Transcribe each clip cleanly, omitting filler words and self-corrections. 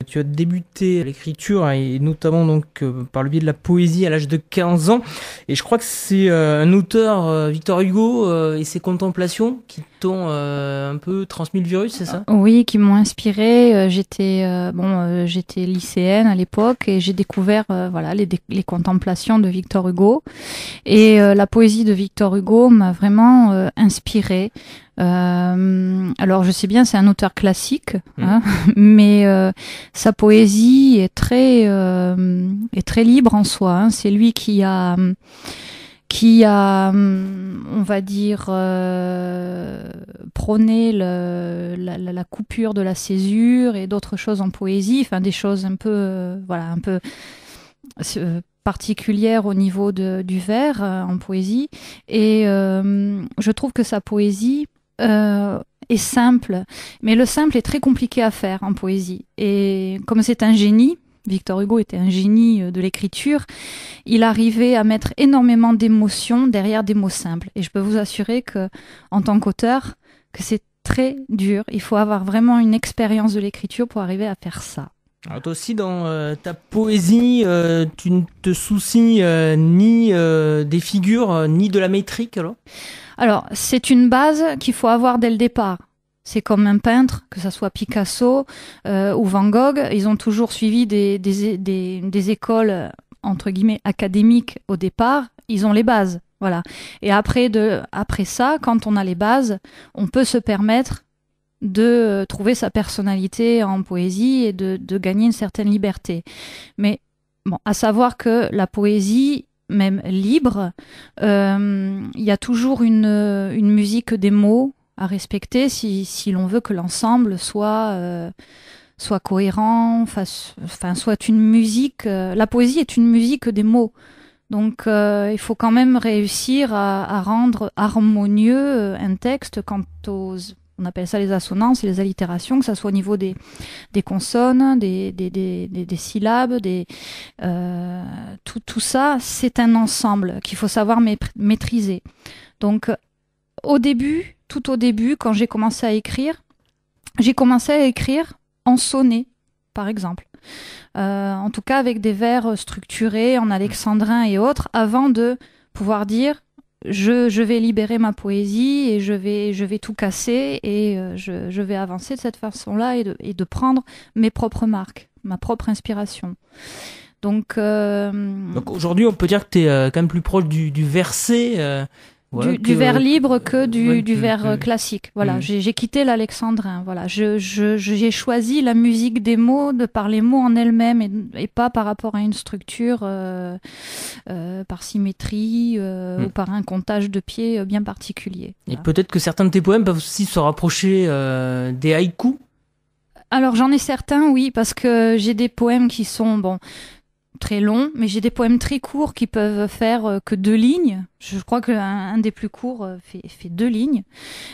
Tu as débuté l'écriture et notamment par le biais de la poésie à l'âge de 15 ans. Et je crois que c'est un auteur, Victor Hugo, et ses contemplations qui t'ont un peu transmis le virus, c'est ça? Oui, qui m'ont inspirée. J'étais lycéenne à l'époque et j'ai découvert voilà les contemplations de Victor Hugo. Et la poésie de Victor Hugo m'a vraiment inspirée. Alors je sais bien, c'est un auteur classique, hein, mais sa poésie est très libre en soi. Hein. C'est lui qui a, on va dire, prôné la coupure de la césure et d'autres choses en poésie, enfin des choses un peu, un peu particulières au niveau du vers en poésie. Et je trouve que sa poésie est simple, mais le simple est très compliqué à faire en poésie. Et comme c'est un génie, Victor Hugo était un génie de l'écriture, il arrivait à mettre énormément d'émotions derrière des mots simples. Et je peux vous assurer que, en tant qu'auteur, que c'est très dur. Il faut avoir vraiment une expérience de l'écriture pour arriver à faire ça. Alors toi aussi, dans ta poésie, tu ne te soucies ni des figures, ni de la métrique, alors? Alors, c'est une base qu'il faut avoir dès le départ. C'est comme un peintre, que ce soit Picasso ou Van Gogh, ils ont toujours suivi des écoles, entre guillemets, académiques au départ. Ils ont les bases, voilà. Et après ça, quand on a les bases, on peut se permettre de trouver sa personnalité en poésie et de gagner une certaine liberté. Mais bon, à savoir que la poésie, même libre, il y a toujours une musique des mots à respecter si l'on veut que l'ensemble soit cohérent, soit une musique. La poésie est une musique des mots. Donc il faut quand même réussir à rendre harmonieux un texte quant aux... On appelle ça les assonances et les allitérations, que ça soit au niveau des consonnes, des syllabes, tout ça, c'est un ensemble qu'il faut savoir maîtriser. Donc, tout au début, quand j'ai commencé à écrire en sonnet, par exemple. En tout cas, avec des vers structurés en alexandrin et autres, avant de pouvoir dire je vais libérer ma poésie et je vais tout casser et je vais avancer de cette façon-là et de prendre mes propres marques, ma propre inspiration. Donc aujourd'hui, on peut dire que tu es quand même plus proche du verset. Du vers libre que du vers classique. Voilà, j'ai quitté l'alexandrin. Voilà, j'ai choisi la musique des mots par les mots en elles-mêmes et pas par rapport à une structure par symétrie ou par un comptage de pieds bien particulier. Voilà. Et peut-être que certains de tes poèmes peuvent aussi se rapprocher des haïkus. Alors j'en ai certains, oui, parce que j'ai des poèmes qui sont très longs, mais j'ai des poèmes très courts qui peuvent faire que 2 lignes. Je crois qu'un des plus courts fait 2 lignes.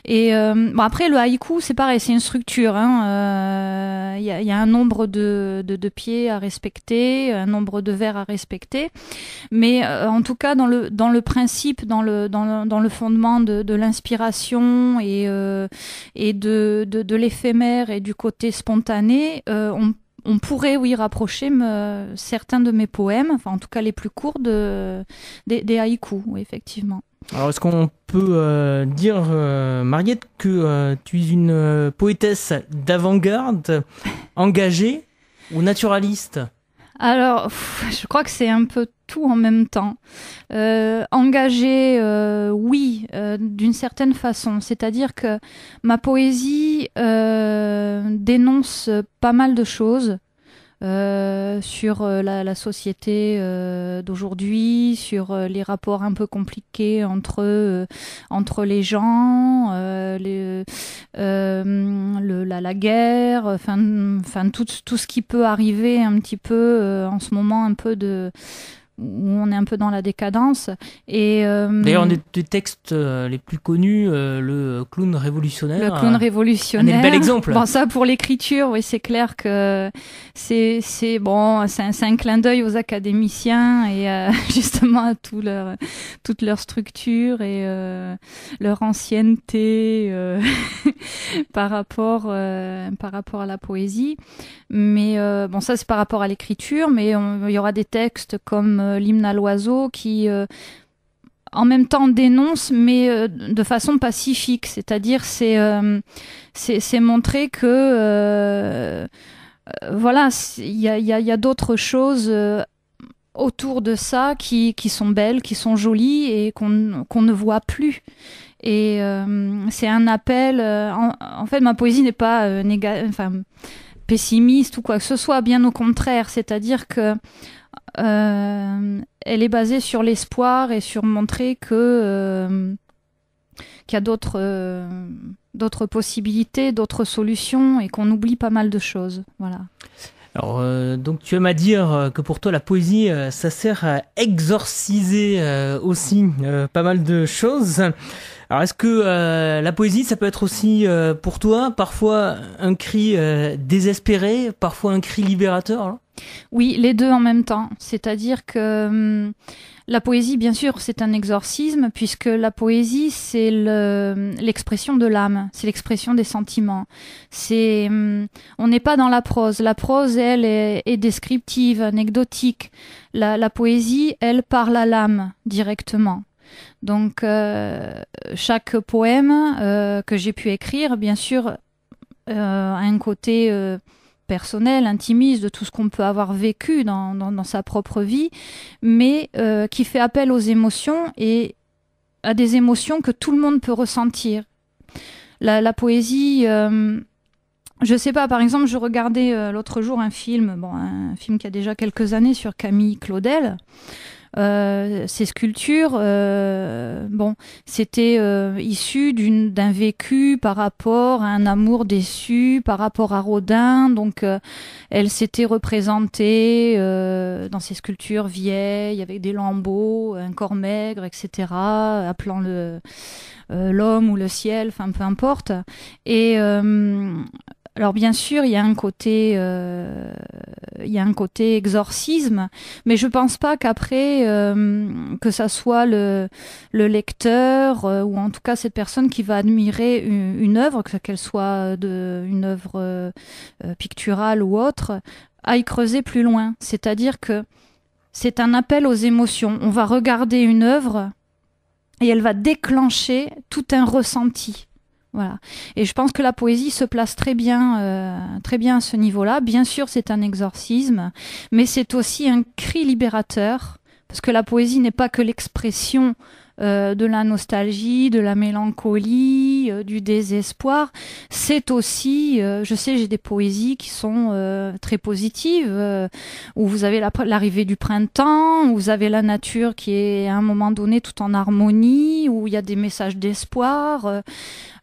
Et après, le haïku, c'est pareil, c'est une structure. Il y a un nombre de pieds à respecter, un nombre de vers à respecter. Mais en tout cas, dans le principe, dans le fondement de l'inspiration et de l'éphémère et du côté spontané, on pourrait, oui, rapprocher certains de mes poèmes, enfin en tout cas les plus courts, des haïkus, oui, effectivement. Alors est-ce qu'on peut dire, Mariette, que tu es une poétesse d'avant-garde, engagée ou naturaliste? Alors, je crois que c'est un peu tout en même temps. Engagée, oui, d'une certaine façon. C'est-à-dire que ma poésie dénonce pas mal de choses sur la société d'aujourd'hui, sur les rapports un peu compliqués entre les gens, la guerre, enfin tout ce qui peut arriver un petit peu en ce moment, un peu on est un peu dans la décadence. Et d'ailleurs, un des textes les plus connus, le clown révolutionnaire. Le clown révolutionnaire. Un bel exemple. Bon, ça pour l'écriture, oui, c'est clair que c'est un clin d'œil aux académiciens et justement à toute leur structure et leur ancienneté par rapport à la poésie. Mais bon, ça c'est par rapport à l'écriture, mais il y aura des textes comme l'hymne à l'oiseau qui en même temps dénonce, mais de façon pacifique. C'est-à-dire, c'est montrer que voilà, il y a d'autres choses autour de ça qui sont belles, qui sont jolies et qu'on ne voit plus. Et c'est un appel. En fait, ma poésie n'est pas pessimiste ou quoi que ce soit, bien au contraire. C'est-à-dire que elle est basée sur l'espoir et sur montrer que qu'il y a d'autres possibilités, d'autres solutions et qu'on oublie pas mal de choses. Voilà. Alors, donc tu aimes à dire que pour toi la poésie, ça sert à exorciser aussi pas mal de choses. Alors, est-ce que la poésie, ça peut être aussi pour toi parfois un cri désespéré, parfois un cri libérateur, alors ? Oui, les deux en même temps. C'est-à-dire que la poésie, bien sûr, c'est un exorcisme, puisque la poésie, c'est l'expression de l'âme, c'est l'expression des sentiments. On n'est pas dans la prose. La prose, elle, est descriptive, anecdotique. La poésie, elle parle à l'âme directement. Donc, chaque poème que j'ai pu écrire, bien sûr, a un côté personnel, intimiste, de tout ce qu'on peut avoir vécu dans sa propre vie, mais qui fait appel aux émotions et à des émotions que tout le monde peut ressentir. La poésie, je sais pas, par exemple, je regardais l'autre jour un film qui a déjà quelques années sur Camille Claudel. Ces sculptures, c'était issu d'un vécu par rapport à un amour déçu, par rapport à Rodin. Donc, elle s'était représentée dans ces sculptures vieilles, avec des lambeaux, un corps maigre, etc., appelant l'homme ou le ciel, enfin peu importe. Et alors bien sûr, il y a un côté exorcisme, mais je pense pas qu'après que ça soit le lecteur ou en tout cas cette personne qui va admirer une œuvre, qu'elle soit une œuvre picturale ou autre, aille creuser plus loin. C'est-à-dire que c'est un appel aux émotions. On va regarder une œuvre et elle va déclencher tout un ressenti. Voilà. Et je pense que la poésie se place très bien à ce niveau-là. Bien sûr, c'est un exorcisme, mais c'est aussi un cri libérateur, parce que la poésie n'est pas que l'expression de la nostalgie, de la mélancolie, du désespoir. C'est aussi, je sais, j'ai des poésies qui sont très positives, où vous avez l'arrivée du printemps, où vous avez la nature qui est à un moment donné tout en harmonie, où il y a des messages d'espoir.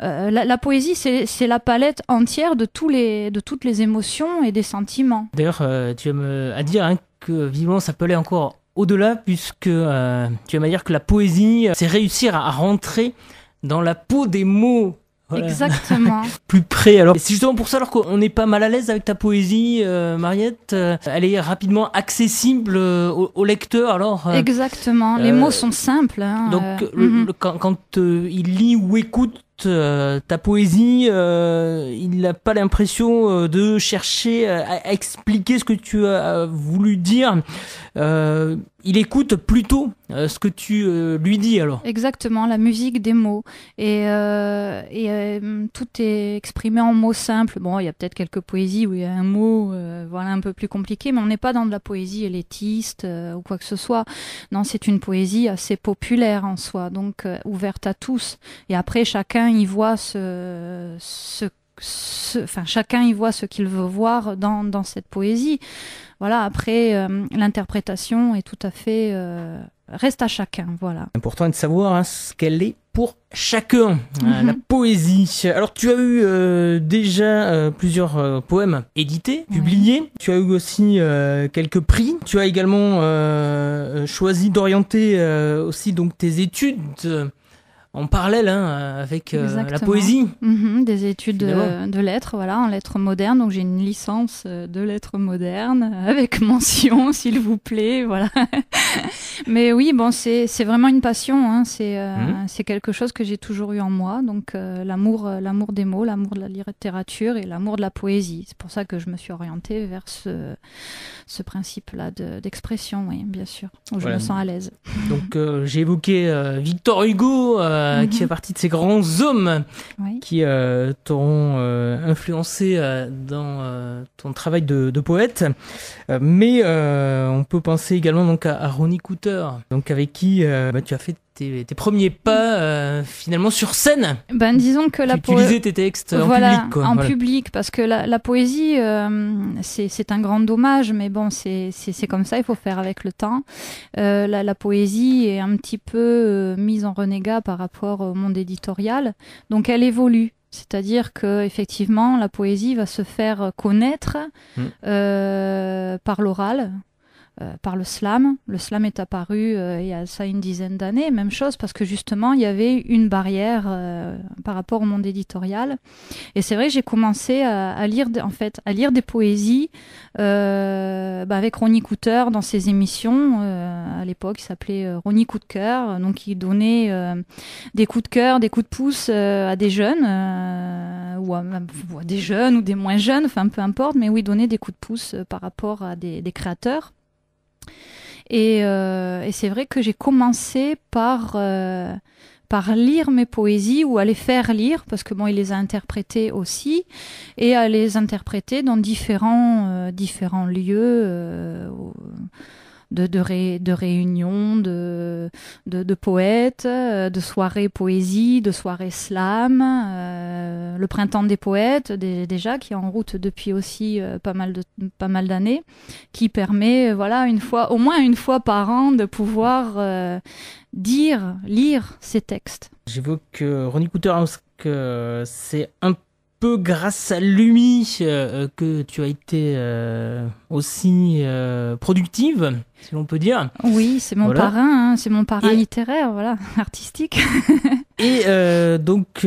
La poésie, c'est la palette entière de toutes les émotions et des sentiments. D'ailleurs, tu aimes à dire que vivement ça peut aller encore au-delà, puisque tu aimes à dire que la poésie, c'est réussir à rentrer dans la peau des mots. Voilà. Exactement. Plus près. Alors, c'est justement pour ça alors qu'on n'est pas mal à l'aise avec ta poésie, Mariette. Elle est rapidement accessible au lecteur. Alors. Exactement. Les mots sont simples. Hein, donc, quand il lit ou écoute ta poésie, il n'a pas l'impression de chercher à expliquer ce que tu as voulu dire. Il écoute plutôt ce que tu lui dis alors. Exactement, la musique des mots. Et tout est exprimé en mots simples. Bon, il y a peut-être quelques poésies où il y a un mot un peu plus compliqué, mais on n'est pas dans de la poésie élitiste ou quoi que ce soit. Non, c'est une poésie assez populaire en soi, donc ouverte à tous. Et après, chacun y voit chacun y voit ce qu'il veut voir dans cette poésie. Voilà, après, l'interprétation est tout à fait reste à chacun, voilà. Important est de savoir ce qu'elle est pour chacun, la poésie. Alors tu as eu déjà plusieurs poèmes édités, publiés. Tu as eu aussi quelques prix. Tu as également choisi d'orienter aussi donc tes études en parallèle avec la poésie. Des études de lettres, voilà, en lettres modernes. Donc j'ai une licence de lettres modernes avec mention, s'il vous plaît, voilà. Mais oui, bon, c'est vraiment une passion. C'est quelque chose que j'ai toujours eu en moi. Donc l'amour des mots, l'amour de la littérature et l'amour de la poésie. C'est pour ça que je me suis orientée vers ce principe-là d'expression, oui, bien sûr, où je me sens à l'aise. Donc j'ai évoqué Victor Hugo, qui fait partie de ces grands hommes qui t'auront influencé dans ton travail de poète. Mais on peut penser également donc à Ronnie Cooter, donc avec qui tu as fait tes premiers pas finalement sur scène. Disons que tu lisais tes textes en public, quoi. Public, parce que la poésie, c'est un grand dommage, mais bon, c'est comme ça, il faut faire avec le temps. La poésie est un petit peu mise en renégat par rapport au monde éditorial, donc elle évolue. C'est-à-dire que effectivement, la poésie va se faire connaître par l'oral. Par le slam. Le slam est apparu il y a ça une dizaine d'années, même chose, parce que justement il y avait une barrière par rapport au monde éditorial. Et c'est vrai que j'ai commencé à lire des poésies avec Ronnie Cooter dans ses émissions. À l'époque, il s'appelait Ronnie Coup de cœur, donc il donnait des coups de cœur, des coups de pouce à des jeunes, ou à des jeunes ou des moins jeunes, enfin peu importe, mais oui, il donnait des coups de pouce par rapport à des créateurs. Et c'est vrai que j'ai commencé par lire mes poésies ou à les faire lire, parce que bon, il les a interprétées aussi, et à les interpréter dans différents lieux de réunions, de poètes, de soirées poésie, de soirées slam, le printemps des poètes déjà qui est en route depuis aussi pas mal d'années, qui permet au moins une fois par an de pouvoir lire ces textes. J'évoque Ronnie Cooter parce que c'est un peu grâce à lui que tu as été aussi productive, si l'on peut dire. Oui, c'est mon parrain, c'est mon parrain littéraire, artistique. Et donc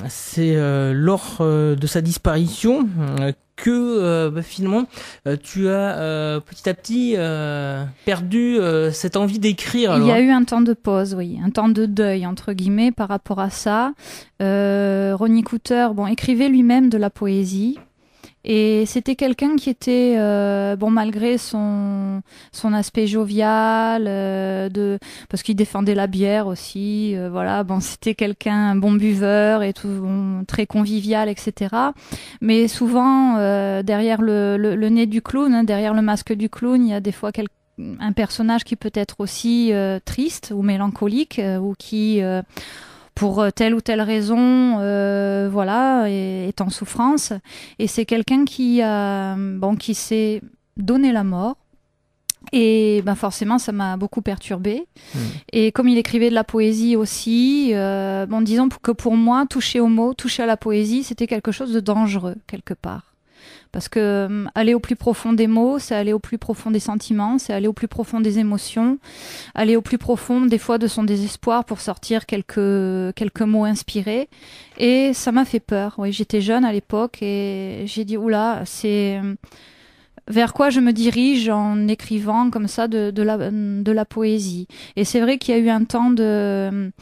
c'est lors de sa disparition que finalement tu as petit à petit perdu cette envie d'écrire. Il y a eu un temps de pause, oui, un temps de deuil entre guillemets par rapport à ça. Ronnie Cooter, écrivait lui-même de la poésie. Et c'était quelqu'un qui était, malgré son aspect jovial, parce qu'il défendait la bière aussi, c'était quelqu'un, un bon buveur et tout, très convivial, etc. Mais souvent, derrière le nez du clown, derrière le masque du clown, il y a des fois un personnage qui peut être aussi triste ou mélancolique, ou qui... pour telle ou telle raison, est en souffrance. Et c'est quelqu'un qui s'est donné la mort. Et forcément, ça m'a beaucoup perturbée. Et comme il écrivait de la poésie aussi, disons que pour moi, toucher aux mots, toucher à la poésie, c'était quelque chose de dangereux, quelque part. Parce que aller au plus profond des mots, c'est aller au plus profond des sentiments, c'est aller au plus profond des émotions, aller au plus profond des fois de son désespoir pour sortir quelques mots inspirés. Et ça m'a fait peur. Oui, j'étais jeune à l'époque et j'ai dit oula, c'est vers quoi je me dirige en écrivant comme ça de la poésie. Et c'est vrai qu'il y a eu un temps de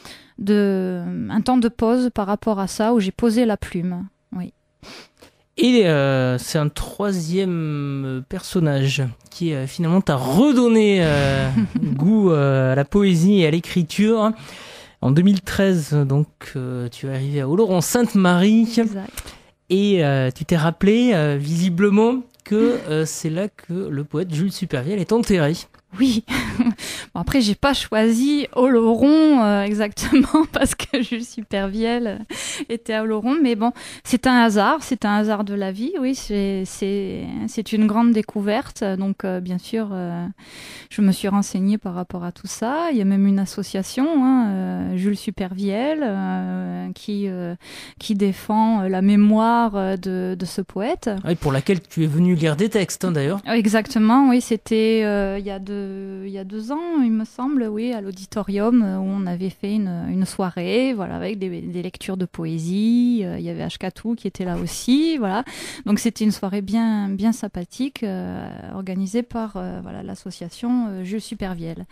pause par rapport à ça où j'ai posé la plume. Oui. Et c'est un troisième personnage qui finalement t'a redonné goût à la poésie et à l'écriture. En 2013, donc, tu es arrivé à Oloron-Sainte-Marie. Exact. Et tu t'es rappelé visiblement que c'est là que le poète Jules Supervielle est enterré. Oui. Bon, après, j'ai pas choisi Oloron exactement parce que Jules Supervielle était à Oloron, mais bon, c'est un hasard de la vie. Oui, c'est une grande découverte. Donc, bien sûr, je me suis renseignée par rapport à tout ça. Il y a même une association, Jules Supervielle, qui défend la mémoire de ce poète. Oui, pour laquelle tu es venu lire des textes, d'ailleurs. Exactement, oui, c'était il y a 2 ans, il me semble, oui, à l'auditorium où on avait fait une soirée, voilà, avec des lectures de poésie. Il y avait Ashkatou qui était là aussi, voilà. Donc c'était une soirée bien sympathique organisée par voilà l'association Jules Supervielle.